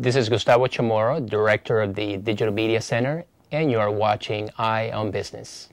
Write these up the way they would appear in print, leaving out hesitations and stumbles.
This is Gustavo Chamorro, Director of the Digital Media Center, and you are watching Eye on Business.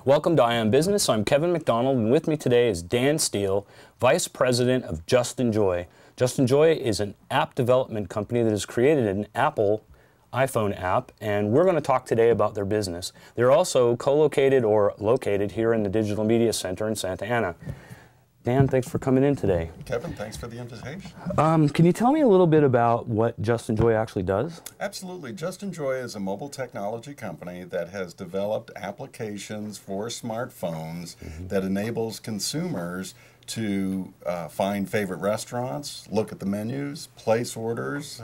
Welcome to Eye on Business. I'm Kevin McDonald, and with me today is Dan Steele, Vice President of Just Enjoy. Just Enjoy is an app development company that has created an Apple iPhone app, and we're going to talk today about their business. They're also co-located or located here in the Digital Media Center in Santa Ana. Dan, thanks for coming in today. Kevin, thanks for the invitation. Can you tell me a little bit about what Just Enjoy actually does? Absolutely. Just Enjoy is a mobile technology company that has developed applications for smartphones that enables consumers to find favorite restaurants, look at the menus, place orders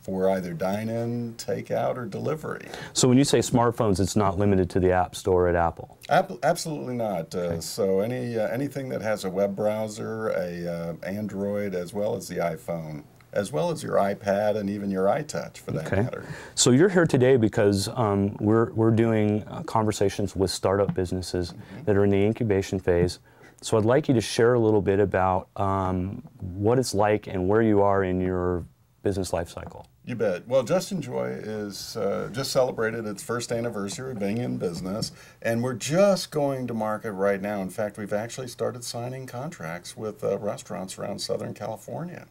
for either dine-in, takeout, or delivery. So when you say smartphones, it's not limited to the App Store at Apple? Absolutely not. Okay. So anything that has a web browser, a Android, as well as the iPhone, as well as your iPad and even your iTouch for that matter. So you're here today because we're doing conversations with startup businesses that are in the incubation phase. So I'd like you to share a little bit about what it's like and where you are in your business life cycle. You bet. Well, Just Enjoy is just celebrated its first anniversary of being in business, and we're just going to market right now. In fact, we've actually started signing contracts with restaurants around Southern California.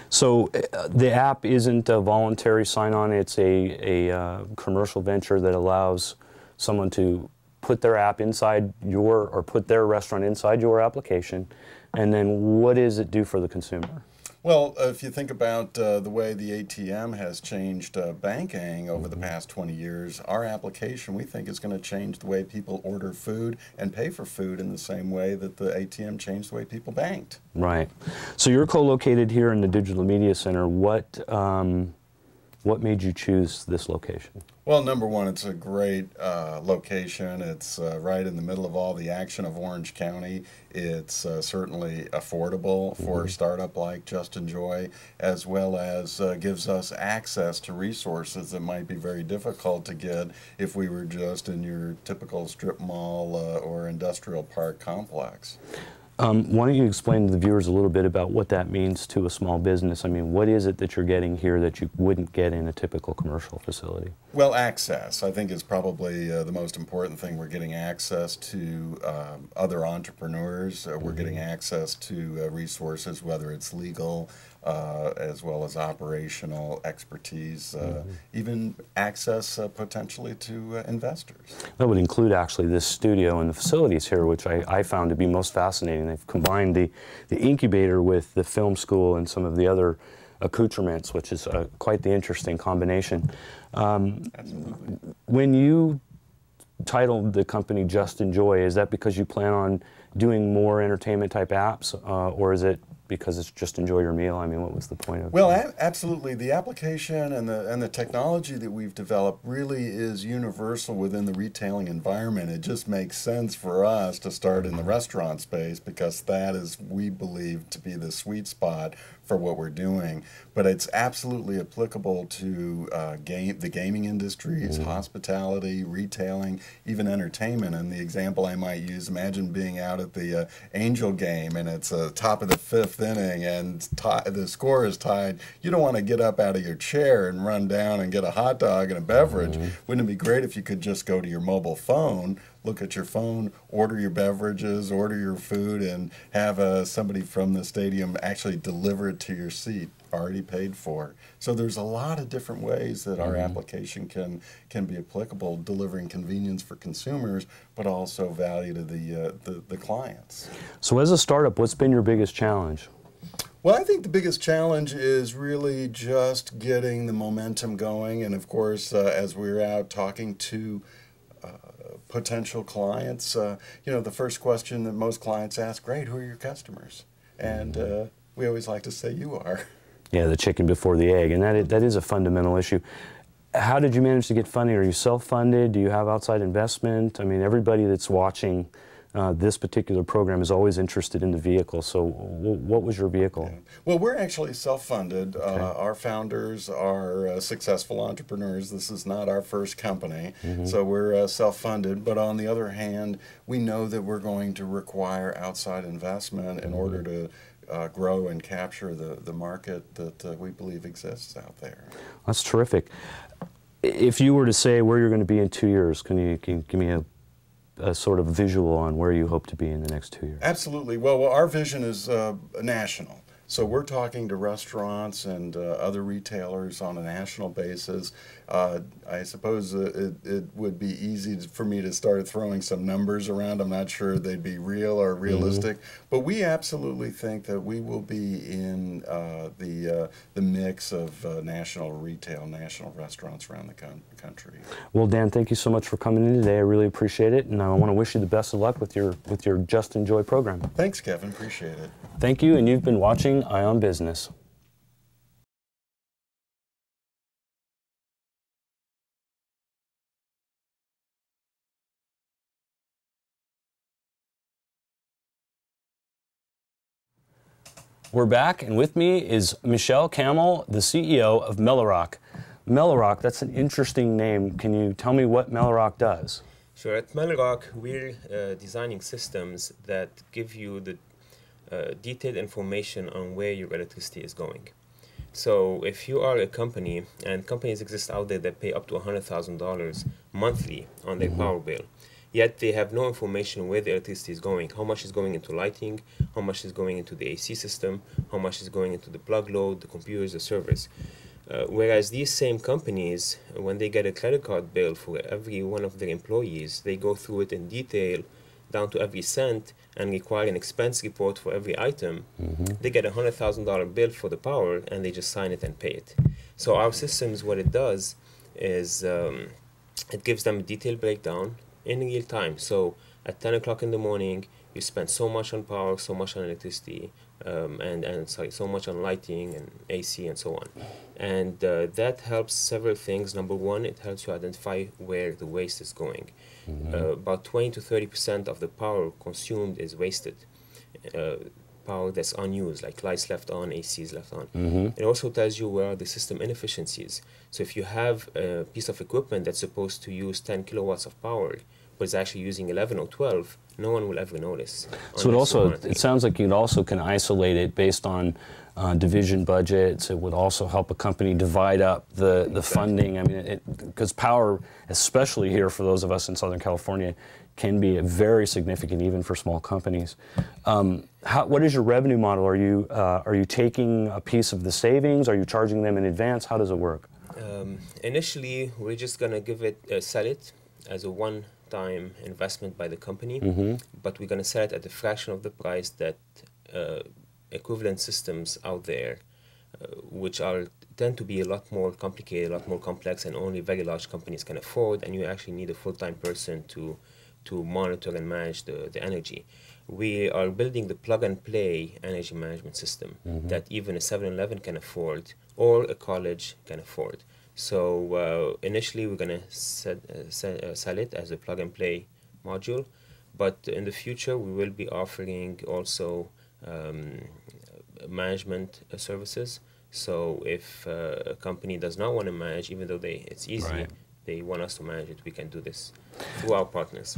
So the app isn't a voluntary sign-on, it's a commercial venture that allows someone to put their app inside or put their restaurant inside your application, and then what does it do for the consumer? Well, if you think about the way the ATM has changed banking over the past 20 years, our application, we think, is going to change the way people order food and pay for food in the same way that the ATM changed the way people banked. Right. So you're co-located here in the Digital Media Center. What made you choose this location? Well, number one, it's a great location. It's right in the middle of all the action of Orange County. It's certainly affordable for a startup like Just Enjoy, as well as gives us access to resources that might be very difficult to get if we were just in your typical strip mall or industrial park complex. Why don't you explain to the viewers a little bit about what that means to a small business? I mean, what is it that you're getting here that you wouldn't get in a typical commercial facility? Well, access, I think, is probably the most important thing. We're getting access to other entrepreneurs. We're getting access to resources, whether it's legal, as well as operational expertise, even access potentially to investors. That would include actually this studio and the facilities here, which I found to be most fascinating. They've combined the incubator with the film school and some of the other accoutrements, which is quite the interesting combination. Absolutely. When you titled the company Just Enjoy, is that because you plan on doing more entertainment type apps, or is it because it's just enjoy your meal? I mean, what was the point of it? Well, absolutely. The application and the technology that we've developed really is universal within the retailing environment. It just makes sense for us to start in the restaurant space because that is, we believe, to be the sweet spot for what we're doing. But it's absolutely applicable to the gaming industries, hospitality, retailing, even entertainment. And the example I might use, imagine being out at the Angel game and it's top of the fifth inning and the score is tied. You don't want to get up out of your chair and run down and get a hot dog and a beverage. Wouldn't it be great if you could just go to your mobile phone, look at your phone, order your beverages, order your food, and have somebody from the stadium actually deliver it to your seat, already paid for? So there's a lot of different ways that our application can be applicable, delivering convenience for consumers, but also value to the clients. So as a startup, what's been your biggest challenge? Well, I think the biggest challenge is really just getting the momentum going. And of course, as we're out talking to potential clients, you know, the first question that most clients ask, great, who are your customers? and we always like to say you are. Yeah, the chicken before the egg, and that is a fundamental issue. How did you manage to get funding? Are you self-funded? Do you have outside investment? I mean, everybody that's watching this particular program is always interested in the vehicle. So what was your vehicle? Yeah. Well, we're actually self-funded. Okay. Our founders are successful entrepreneurs. This is not our first company, so we're self-funded. But on the other hand, we know that we're going to require outside investment in order to grow and capture the market that we believe exists out there. That's terrific. If you were to say where you're going to be in 2 years, can you give me a sort of visual on where you hope to be in the next 2 years? Absolutely. Well, our vision is national. So we're talking to restaurants and other retailers on a national basis. I suppose it would be easy for me to start throwing some numbers around. I'm not sure they'd be real or realistic, but we absolutely think that we will be in the mix of national retail, national restaurants around the country. Well, Dan, thank you so much for coming in today. I really appreciate it, and I want to wish you the best of luck with your Just Enjoy program. Thanks, Kevin. Appreciate it. Thank you, and you've been watching Eye on Business. We're back, and with me is Michelle Camel, the CEO of Mellorock. Mellorock, that's an interesting name. Can you tell me what Mellorock does? Sure. At Mellorock, we're designing systems that give you the detailed information on where your electricity is going. So if you are a company, and companies exist out there that pay up to $100,000 monthly on their power bill, yet they have no information where the electricity is going, how much is going into lighting, how much is going into the AC system, how much is going into the plug load, the computers, the servers. Whereas these same companies, when they get a credit card bill for every one of their employees, they go through it in detail, down to every cent, and require an expense report for every item. They get a $100,000 bill for the power, and they just sign it and pay it. So our systems, what it does is it gives them a detailed breakdown in real time. So at 10 o'clock in the morning, you spend so much on power, so much on electricity, so much on lighting and AC and so on. And that helps several things. Number one, it helps you identify where the waste is going. About 20 to 30% of the power consumed is wasted. Power that's unused, like lights left on, ACs left on. It also tells you where are the system inefficiencies. So if you have a piece of equipment that's supposed to use 10 kilowatts of power, but it's actually using 11 or 12, no one will ever notice. So it sounds like you also can isolate it based on division budgets. It would also help a company divide up the funding. I mean, because power, especially here for those of us in Southern California, can be very significant even for small companies. What is your revenue model? Are you taking a piece of the savings? Are you charging them in advance? How does it work? Initially, we're just going to sell it as a one-time investment by the company, but we're going to sell it at a fraction of the price that equivalent systems out there, which tend to be a lot more complicated, a lot more complex, and only very large companies can afford, and you actually need a full-time person to monitor and manage the energy. We are building the plug-and-play energy management system that even a 7-Eleven can afford or a college can afford. So initially we're going to sell it as a plug-and-play module, but in the future we will be offering also management services. So if a company does not want to manage, even though it's easy, they want us to manage it, we can do this through our partners.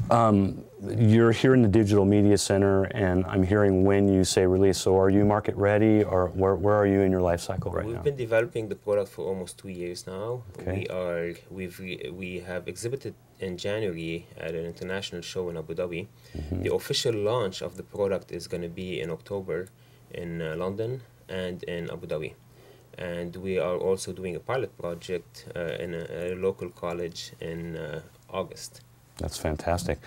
You're here in the Digital Media Center, and I'm hearing when you say release. So are you market ready, or where are you in your life cycle right now? We've been developing the product for almost 2 years now. Okay. We have exhibited in January at an international show in Abu Dhabi. The official launch of the product is going to be in October in London and in Abu Dhabi. And we are also doing a pilot project in a local college in August. That's fantastic.